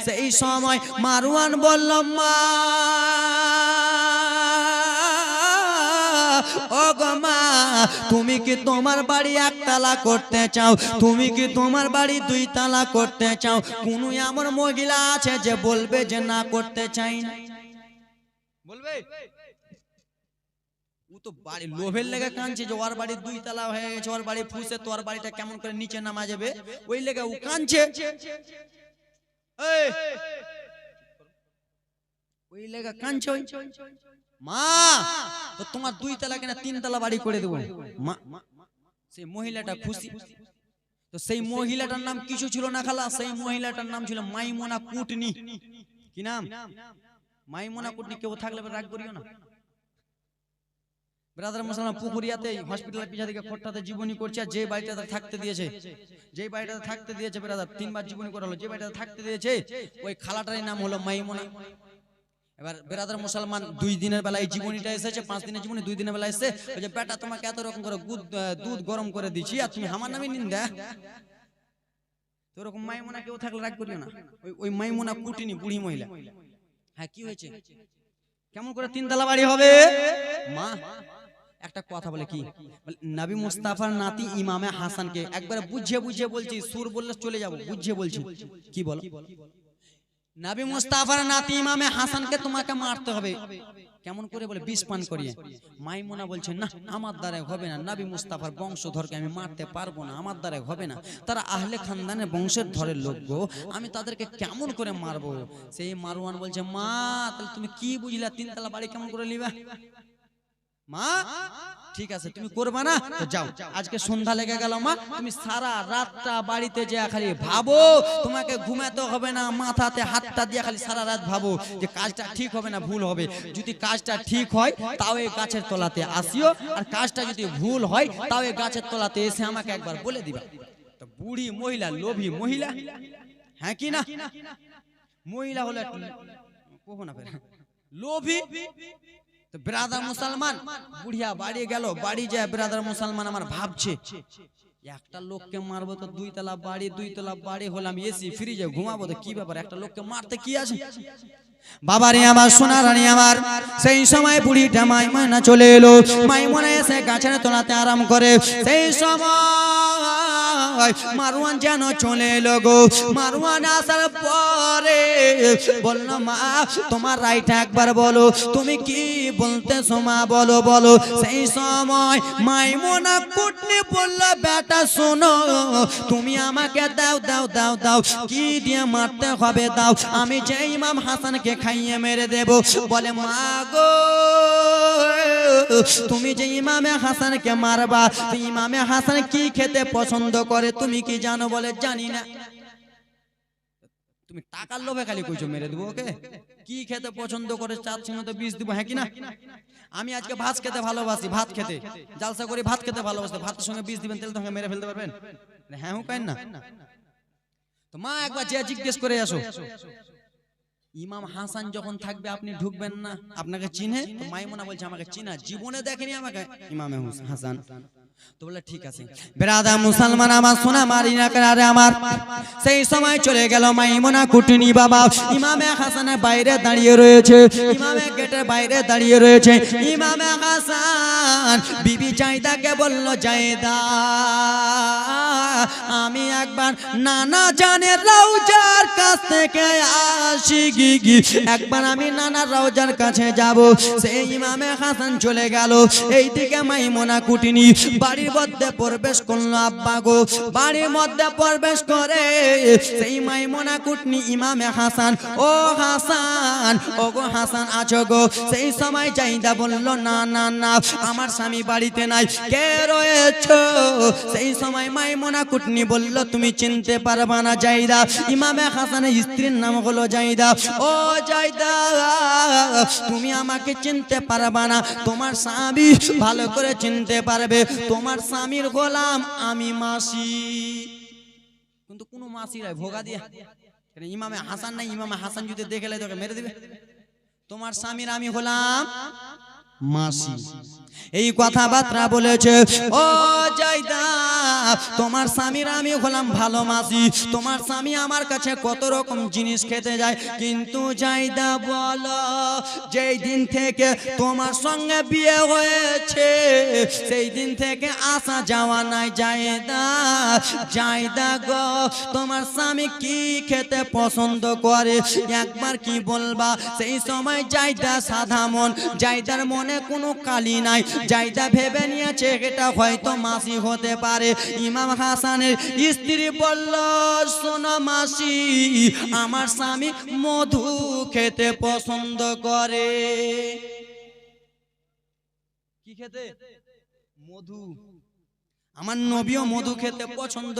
সেই সময় মারওয়ান বলল, মা ও গো মা, তুমি কি তোমার বাড়ি একতলা করতে চাও? তুমি কি তোমার বাড়ি দুই তালা করতে চাও? কোন এমন মহিলা আছে যে বলবে যে না করতে চাই না? বলবে? ও তো বাড়ি লোভের লেগে কাঁদছে যে ওর বাড়ি দুই তালা হয়ে গেছে, ওর বাড়ি ফুসে, তোর বাড়িটা কেমন করে নিচে নামা যাবে, ওই লেগে ও কাঁদছে। ওই লেগে কাঁদছে। মা, তো তোমার দুই তালা কিনা তিন তালা বাড়ি করে দেবো। মা, সেই মহিলাটা খুশি। তো সেই মহিলাটার নাম কিছু ছিল না খালা, সেই মহিলাটার নাম ছিল মাইমুনা কুটনি। কি নাম? মাইমুনা কুটনি। কেউ থাকলে রাগ করিও না। ব্রাদার মুসলমান পুকুরিয়াতে হসপিটালের পিছা থেকে খোট্টাতে জীবনী করছে। যে বাড়িটাতে থাকতে দিয়েছে, যে বাড়িটাতে থাকতে দিয়েছে ব্রাদার, 3 বার জীবনী করা হলো। যে বাড়িটাতে থাকতে দিয়েছে ওই খালাটার নাম হলো মাইমুনা। এবার ব্রাদার মুসলমান 2 দিনের বেলা এই জীবনীটা এসেছে, 5 দিনের জীবনী 2 দিনের বেলা এসেছে। ওই যে বেটা তোমাকে এত রকম করে দুধ গরম করে দিছি আর তুমি আমার নামে নিন্দা। তো এরকম মাইমুনা কেউ থাকলে রাগ করিও না। ওই মাইমুনা কুটিনি বুড়ি মহিলা। হ্যাঁ, কি হয়েছে? কেমন করে 3 তালা বাড়ি হবে? মা একটা কথা বলে, কি নবী মুস্তাফার নাতি ইমামে হাসানকে একবার বুঝিয়ে বুঝিয়ে বলছি, সুর বললে চলে যাব, বুঝিয়ে বলছি। কি বলো? নবী মুস্তাফার নাতি ইমামে হাসানকে তোমাকে মারতে হবে। কেমন করে বলে? বিষ পান করিয়ে। মাইমুনা বলছে, না আমার দ্বারা হবে না, নবী মুস্তাফার বংশধরকে আমি মারতে পারবো না, আমার দ্বারা হবে না। তারা আহলে খানদানের বংশের ধরের লোক গো, আমি তাদেরকে কেমন করে মারবো? সেই মারওয়ান বলছে, মা তাহলে তুমি কি বুঝলা, 3 তালা বাড়ি কেমন করে নিবা? মা ঠিক আছে, তুমি করবা না তো যাও, আজকে সন্ধ্যা লেগে গেল মা, তুমি সারা রাতটা বাড়িতে যে খালি ভাবো, তোমাকে ঘুমাতে হবে না, মাথাতে হাতটা দিয়ে খালি সারা রাত ভাবো যে কাজটা ঠিক হবে না ভুল হবে। যদি কাজটা ঠিক হয় তাও এই গাছের তলাতে আসিও, আর কাজটা যদি ভুল হয় তাও এই গাছের তলাতে এসে আমাকে একবার বলে দিবা। তো বুড়ি মহিলা, লোভী মহিলা, হ্যাঁ কি না? মহিলা হলো লোভী। তো ব্রাদার মুসলমান বুড়িয়া বাড়ি গেল, বাড়ি যায় ব্রাদার মুসলমান আমার ভাবছে, একটা লোককে মারবো তো 2 তলা বাড়ি, 2 তলা বাড়ি হলাম, এসি ফ্রিজে ঘুমাবো, তো কি ব্যাপার, একটা লোককে মারতে কি আছে? বাবারে আমার, সোনা রানী আমার, সেই সময় বুড়িটা মাইমুনা চলে এলো। মাইমুনা এসে গাছের তলাতে আরাম করে। সেই সময় মারওয়ান যেন চলে এলো গো। মারওয়ান আসার পরে বলল, মা তোমার রাইট একবার বলো, তুমি কি বলতেছো মা, বলো বলো। সেই সময় মাইমুনা কুটনি বলল, বেটা শোনো, তুমি আমাকে দাও দাও দাও দাও, কি দিয়ে মারতে হবে দাও, আমি যে ইমাম হাসানকে খাইয়ে মেরে দেব। বলে, মা গো তুমি যে ইমামে হাসানকে মারবা, ইমামে হাসান কি খেতে পছন্দ করে তুমি কি জানো? বলে, জানি না। তুমি টাকার লোভে খালি কইছো মেরে দেবো ওকে? কি খেতে পছন্দ করে চাচ্ছি না তো বিষ দিব, হ্যাঁ কি না? আমি আজকে ভাত খেতে ভালোবাসি, ভাত খেতে জালসা করি, ভাত খেতে ভালোবাসি, ভাতের সঙ্গে বিষ দিবেন তাহলে তোমাকে মেরে ফেলতে পারবেন? হ্যাঁ হুঁ কেন না? তো মা একবার যে জিজ্ঞেস করে আসো, ইমাম হাসান যখন থাকবে আপনি ঢুকবেন না, আপনাকে চিনে? তো মাইমুনা বলছে, আমাকে চিনা, জীবনে দেখেনি আমাকে ইমামে হাসান। তো বলে, ঠিক আছে। ব্রাদার মুসলমান আমার, সোনা মারি না করে আমার, সেই সময় চলে গেল মাইমুনা কুটনি বাবা। ইমামে হাসানের বাইরে দাঁড়িয়ে রয়েছে, ইমামে গেটের বাইরে দাঁড়িয়ে রয়েছে। ইমামে হাসান বিবি জায়দাকে বলল, জায়দা আমি একবার নানা জানের রওজার কাছ থেকে আসি গি, একবার আমি নানা রওজার কাছে যাব। সেই ইমামে হাসান চলে গেল। এইদিকে মাইমুনা কুটনি বাড়ির মধ্যে প্রবেশ করলো। আব্বা গো, বাড়ির মধ্যে প্রবেশ করে সেই মাইমুনা কুটনি ইমামে হাসান, ও হাসান, ও গো হাসান আছো গো? সেই সময় জাইদা বলল, না না না, আমার স্বামী বাড়িতে নাই, কে রয়েছো? সেই সময় মাইমুনা কুটনি বলল, তুমি চিনতে পারবা না জাইদা, ইমামে হাসানের স্ত্রীর নাম হলো জাইদা। ও জাইদা, তুমি আমাকে চিনতে পারবা না, তোমার স্বামী ভালো করে চিনতে পারবে, তোমার স্বামীর গোলাম আমি, মাসি। কিন্তু কোন মাসি নাই, ভোগা দিয়া ইমামে হাসান নাই, ইমামে হাসান যদি দেখে লাই তোকে মেরে দিবে। তোমার স্বামীর আমি হলাম মাসি। এই কথাবার্তা বলেছে। ও জায়দা তোমার স্বামীর আমি হলাম ভালো মাসি, তোমার স্বামী আমার কাছে কত রকম জিনিস খেতে যায়, কিন্তু জায়দা বলো যেই দিন থেকে তোমার সঙ্গে বিয়ে হয়েছে সেই দিন থেকে আসা যাওয়া নাই জায়দা। জায়দা গো তোমার স্বামী কি খেতে পছন্দ করে একবার কি বলবা? সেই সময় জায়দা সাদা মন, জায়দার মনে কোনো কালি নাই, জায়দা ভেবে নিয়েছে এটা হয়তো মাসি হতে পারে। ইমাম হাসানের স্ত্রী বলল, শোনো মাসি, আমার স্বামী মধু খেতে পছন্দ করে। কি খেতে? মধু। আমার নবীও মধু খেতে পছন্দ,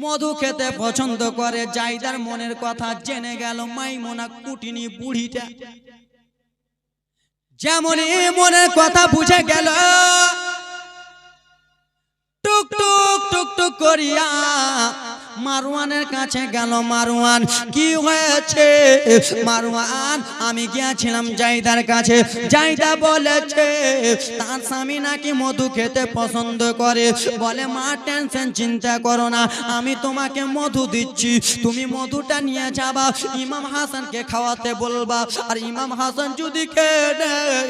মধু খেতে পছন্দ করে। জায়দার মনের কথা জেনে গেল মাইমুনা কুটিনি বুড়িটা, যেমনই মনের কথা বুঝে গেল টুক টুক টুক টুক করিয়া মারওয়ানের কাছে গেল। মারওয়ান, কি হয়েছে? মারওয়ান, আমি গিয়েছিলাম জায়দার কাছে, জায়দা বলেছে তার স্বামী নাকি মধু খেতে পছন্দ করে। বলে মা টেনশন চিন্তা করো না, আমি তোমাকে মধু দিচ্ছি, তুমি মধুটা নিয়ে যাবা, ইমাম হাসানকে খাওয়াতে বলবা। আর ইমাম হাসান যদি খেয়ে নেয়,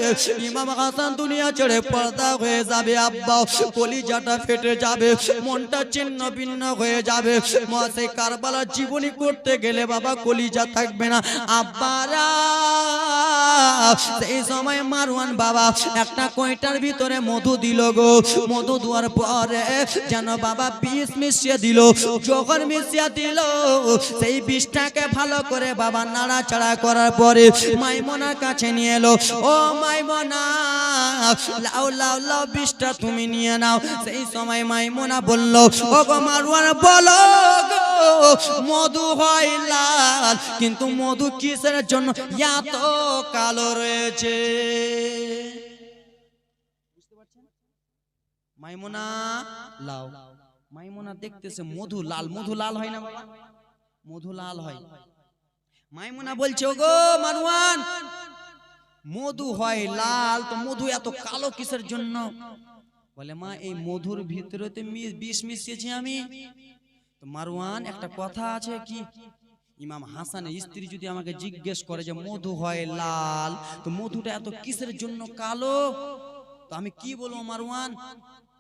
ইমাম হাসান দুনিয়া ছেড়ে পর্দা হয়ে যাবে আব্বা, কলিজাটা ফেটে যাবে, মনটা ছিন্ন ভিন্ন হয়ে যাবে। সেই কারবালার জীবনী করতে গেলে বাবা কলিজা থাকবে না আব্বারা। সেই সময় মারওয়ান বাবা একটা কয়টার ভিতরে মধু দিল গো। মধু দেওয়ার পরে যেন বাবা বিষ মিশিয়ে দিল, যখন মিশিয়ে দিল সেই বিষটাকে ভালো করে বাবা নাড়াচাড়া করার পরে মাইমুনার কাছে নিয়ে এলো। ও মাইমুনা, লাও লাও লাও বিষটা তুমি নিয়ে নাও। সেই সময় মাইমুনা বলল, ও গো মারওয়ান বলো গো, মধু হয় লাল, কিন্তু মধু কিসের জন্য এত কালো রয়েছে? মাইমুনা লাও, মাইমুনা দেখতেছে মধু লাল। মধু লাল হয় না বাবা? মধু লাল হয়। মাইমুনা বলছে, ও গো মারওয়ান, মধু হয় লাল, তো মধু এত কালো কিসের জন্য? বলে মা, এই মধুর ভিতরে তো বিষ মিশিয়েছি আমি। তো মারওয়ান, একটা কথা আছে কি, ইমাম হাসানের স্ত্রী যদি আমাকে জিজ্ঞেস করে যে মধু হয় লাল, তো মধুটা এত কিসের জন্য কালো, তো আমি কি বলবো মারওয়ান?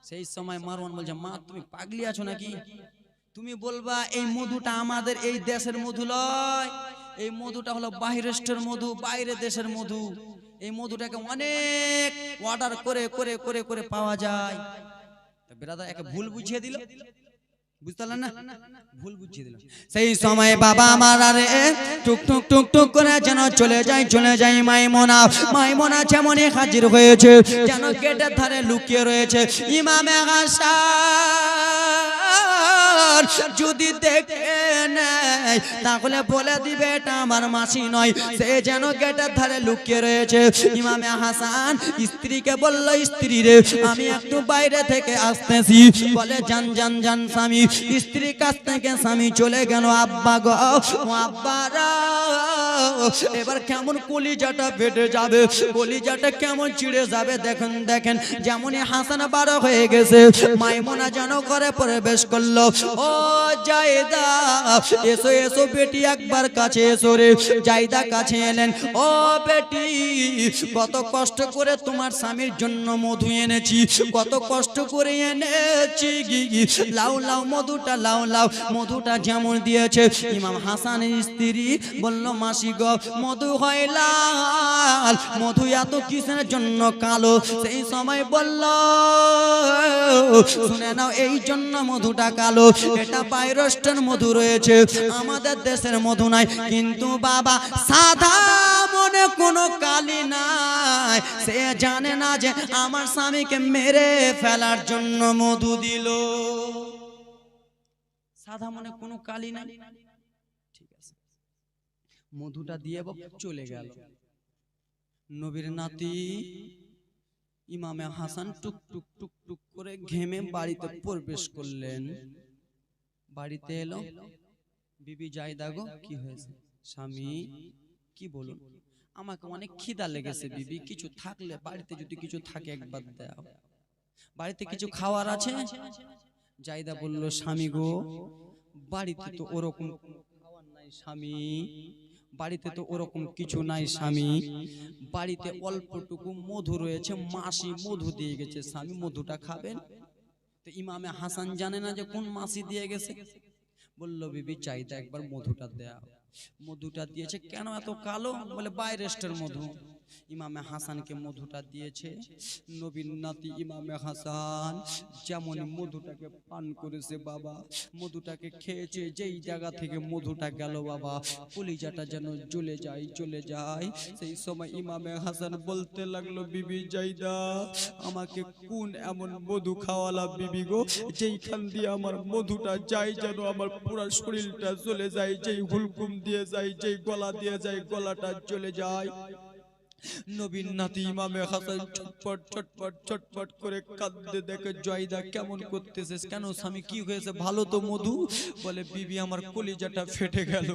সেই সময় মারওয়ান বলছে, মা তুমি পাগলি আছো নাকি? তুমি বলবা এই মধুটা আমাদের এই দেশের মধু লয়, এই মধুটা হলো বাহিরের মধু, বাইরের দেশের মধু। এই মধুটাকে অনেক অর্ডার করে করে করে করে পাওয়া যায়। ব্রাদার একে ভুল বুঝিয়ে দিল, বুঝতে পারলেন না? ভুল বুঝিয়ে দিল। সেই সময় বাবা আমার আরে টুক টুক টুক টুক করে যেন চলে যায় মাইমুনা। মাইমুনা যেমনই হাজির হয়েছে, যেন গেটের ধারে লুকিয়ে রয়েছে। ইমামে হাসান যদি দেখে নেয় তাহলে বলে দিবে এটা আমার মাসি নয়, সে যেন গেটের ধারে লুকিয়ে রয়েছে। ইমামে হাসান স্ত্রীকে বলল, স্ত্রী রে আমি একটু বাইরে থেকে আসতেছি। বলে যান যান যান স্বামী। স্ত্রীর কাছ থেকে স্বামী চলে গেল। আব্বা গো, আব্বারা, এবার কেমন কলিজাটা ফেটে যাবে, কলিজাটা কেমন চিড়ে যাবে। দেখেন দেখেন, যেমনই হাসান বারো হয়ে গেছে, মাইমুনা যেন করে প্রবেশ করলো। ও জায়দা, এসো এসো বেটি, একবার কাছে এসো রে। জায়দা কাছে এলেন। ও বেটি, কত কষ্ট করে তোমার স্বামীর জন্য মধু এনেছি, কত কষ্ট করে এনেছি, লাও লাও মধুটা লাও লাও। মধুটা যেমন দিয়েছে, ইমাম হাসানের স্ত্রী বলল, মাসি গো, মধু হয় লাল, মধু এত কিসের জন্য কালো? সেই সময় বলল, শুনে নাও, এই জন্য মধুটা কালো, এটা বাইরের মধু রয়েছে, আমাদের দেশের মধু নাই। কিন্তু বাবা সাদা মনে কোনো কালি নাই, সে জানে না যে আমার স্বামীকে মেরে ফেলার জন্য মধু দিল। সাদা মনে কোনো কালি নাই, ঠিক আছে, মধুটা দিয়ে চলে গেল। নবীর নাতি ইমামে হাসান টুক টুক টুক টুক করে ঘেমে বাড়িতে প্রবেশ করলেন। বাড়িতে এলো, বিবি জায়দা গো, কি হয়েছে? স্বামী, কি বলুন, আমাকে অনেক খিদা লেগেছে বিবি, কিছু থাকলে বাড়িতে যদি কিছু থাকে একবার দাও। বাড়িতে কিছু খাওয়ার আছে? জায়দা বলল স্বামী গো বাড়িতে তো ওরকম খাওয়ার নাই স্বামী, বাড়িতে তো ওরকম কিছু নাই স্বামী, বাড়িতে অল্পটুকু মধু রয়েছে, মাসি মধু দিয়ে গেছে স্বামী, মধুটা খাবেন? তো ইমামে হাসান জানে না যে কোন মাসি দিয়ে গেছে। বলল বিবি চাইদা একবার মধুটা দাও। মধুটা দিয়েছে। কেন এত কালো? বলে বাইরেস্টের মধু। ইমামে হাসানকে মধুটা দিয়েছে। নবীর নাতি ইমামে হাসান যেমন মধুটাকে পান করেছে বাবা, মধুটাকে খেয়েছে, যেই জায়গা থেকে মধুটা গেল বাবা কলিজাটা যেন জ্বলে যায় চলে যায়। সেই সময় ইমামে হাসান বলতে লাগলো বিবি জাইদা আমাকে কোন এমন মধু খাওয়ালা বিবি গো, যেইখান দিয়ে আমার মধুটা যায় যেন আমার পুরো শরীরটা চলে যায়, যেই হুলকুম দিয়ে যায়, যেই গলা দিয়ে যায় গলাটা চলে যায়। নবীর নাতি ইমামে হাসান ছটপট ছটপট ছটপট করে কাঁদতে দেখে জাইদা কেমন করতেছে। কেন স্বামী কি হয়েছে? ভালো তো মধু। বলে বিবি আমার কলিজাটা ফেটে গেল,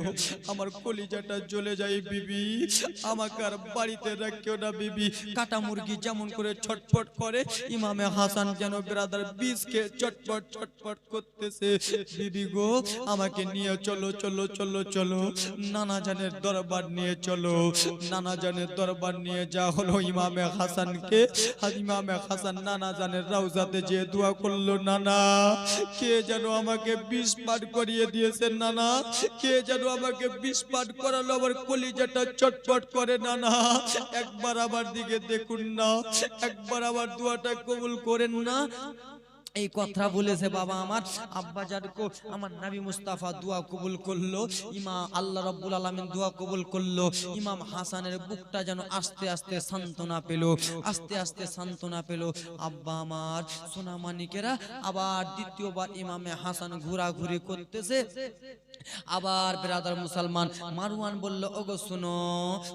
আমার কলিজাটা জ্বলে যায় বিবি, আমাকে আর বাড়িতে রাখিও না বিবি। কাটা মুরগি যেমন করে ছটপট করে ইমামে হাসান যেন ব্রাদার বিষকে ছটপট ছটপট করতেছে। বিবি গো আমাকে নিয়ে চলো চলো চলো চলো, নানা জানের দরবার নিয়ে চলো। নানা জানের দরবার নিয়ে যা হলো ইমামে হাসানকে। ইমামে হাসান নানা জানের রওজাতে যে দোয়া করলো, নানা কে যেন আমাকে বিষ পান করিয়ে দিয়েছে, নানা কে যেন আমাকে বিষ পান করালো, আমার কলিজাটা চটপট করে, নানা একবার আমার দিকে দেখুন না, একবার আমার দোয়াটা কবুল করেন না। এই কথা বলেছে বাবা আমার আব্বা জানকো আমার নবী মুস্তাফা দোয়া কবুল করলো, ইমাম আল্লাহ রাব্বুল আলামিন দোয়া কবুল করলো। ইমাম হাসানের বুকটা যেন আস্তে আস্তে সান্ত্বনা পেল, আস্তে আস্তে সান্ত্বনা পেল। আব্বা আমার সোনা মানিকেরা আবার দ্বিতীয়বার ইমামে হাসান ঘোরাঘুরি করতেছে। আবার ব্রাদার মুসলমান মারওয়ান বলল ওগো শুনো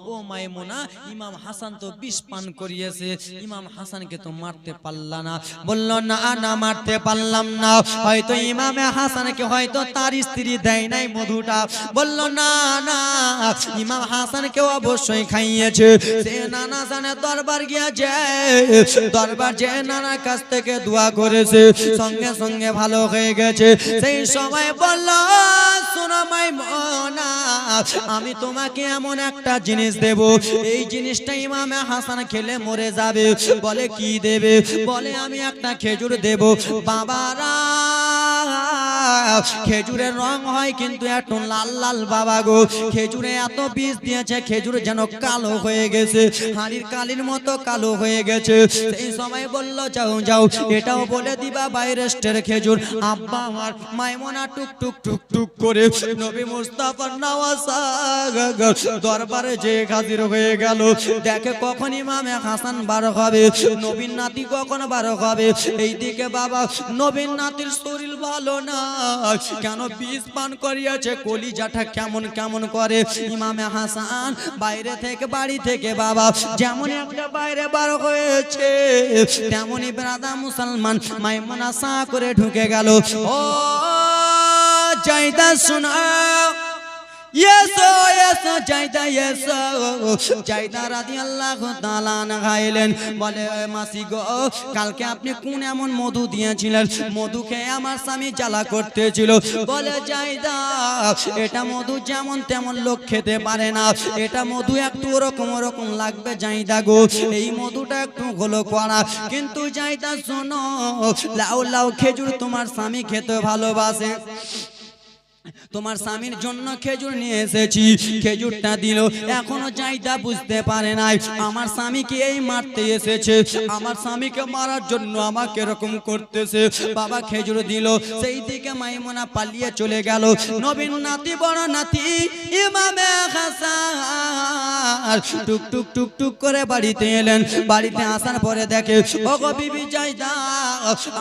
ও মাইমুনা, ইমাম হাসান তো বিষ পান করিয়েছে, ইমাম হাসানকে তো মারতে পারলা না। বলল না না মারতে পারলাম না, হয়তো ইমামে হাসানকে হয়তো তার স্ত্রী দেয় নাই মধুটা। বলল না না ইমাম হাসানকে অবশ্যই খাইয়েছে। সে নানা জানে দরবার গিয়েছে, দরবার যে নানার কাছ থেকে দোয়া করেছে, সঙ্গে সঙ্গে ভালো হয়ে গেছে। সেই সময় বলল শোনো মাইমুনা, আমি তোমাকে এমন একটা জিনিস দেব, এই জিনিসটা ইমামে হাসান খেলে মরে যাবে। বলে কি দেবে? বলে আমি একটা খেজুর দেব। বাবারা খেজুরের রং হয় কিন্তু একটু লাল লাল বাবা গো, খেজুরে এত বীজ দিয়েছে খেজুর যেন কালো হয়ে গেছে, হাড়ির কালির মতো কালো হয়ে গেছে। সেই সময় বলল যাও যাও এটাও বলে দিবা বাইরেস্টের খেজুর। আব্বা আমার মাইমুনা টুক টুক টুক টুক করে নবী মুস্তাফার নওয়াজা দরবারে যে হাজির হয়ে গেল। দেখে কখন ইমামে হাসান বার হবে, নবীর নাতি কখন বার হবে। এইদিকে বাবা নবীর নাতির শরীর ভালো না, কেন বিষ পান করিয়াছে, কলিজাটা কেমন কেমন করে। ইমামে হাসান বাইরে থেকে বাড়ি থেকে বাবা যেমন একটা বাইরে বার হয়েছে, তেমনি ব্রাদার মুসলমান মাইমুনা সা করে ঢুকে গেল। ও জাইদা শোনা, ইয়েসো ইয়েসো জাইদা ইয়েসো। জাইদা রাদিয়াল্লাহু তাআলা আনহা এলেন, বলে মাসি গো কালকে আপনি কোন এমন মধু দিয়েছিলেন, মধু খেয়ে আমার স্বামী জ্বালা করতেছিল। বলে জাইদা এটা মধু যেমন তেমন লোক খেতে পারে না, এটা মধু একটু ওরকম ওরকম লাগবে জাইদা গো, এই মধুটা একটু হলো কড়া। কিন্তু জাইদা শোনো, লাউ লাউ খেজুর তোমার স্বামী খেতে ভালোবাসে, তোমার স্বামীর জন্য খেজুর নিয়ে এসেছি, খেজুরটা দিল। এখনো জাইদা বুঝতে পারে নাই আমার স্বামীকে এই মারতে এসেছে, আমার স্বামীকে মারার জন্য আমাকে এরকম করতেছে। বাবা খেজুর দিল, সেই দিকে মাইমুনা পালিয়ে চলে গেল। নবীর নাতি বড় নাতি ইমামে হাসান টুক টুক টুক টুক করে বাড়িতে এলেন। বাড়িতে আসার পরে দেখে ওগো বিবি জাইদা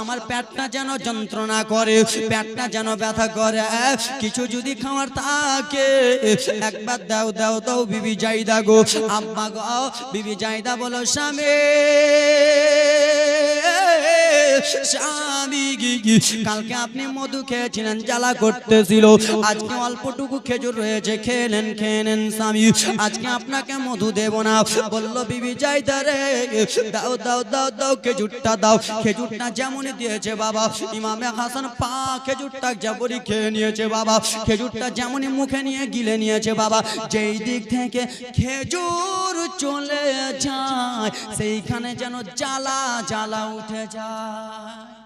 আমার পেটটা যেন যন্ত্রণা করে, পেটটা যেন ব্যথা করে, কিছু যদি খাওয়ার থাকে একবার দাও দাও দাও বিবি জাইদা গো। আম্মা গো বিবি জাইদা বলো স্বামী স্বামী কালকে আপনি মধু খেয়েছিলেন জ্বালা করতেছিল আজকে অল্পটুকু খেজুর রয়েছে খেয়ে নেন স্বামী আজকে আপনাকে মধু দেব না বলল বিবি যাইদারে দাও দাও দাও দাও খেজুরটা দাও খেজুরটা যেমনই দিয়েছে বাবা ইমামে হাসান পা খেজুরটা যেমনই খেয়ে নিয়েছে বাবা খেজুরটা যেমনই মুখে নিয়ে গিলে নিয়েছে বাবা যেই দিক থেকে খেজুর চলে যায় সেইখানে যেন জ্বালা জ্বালা উঠে যায়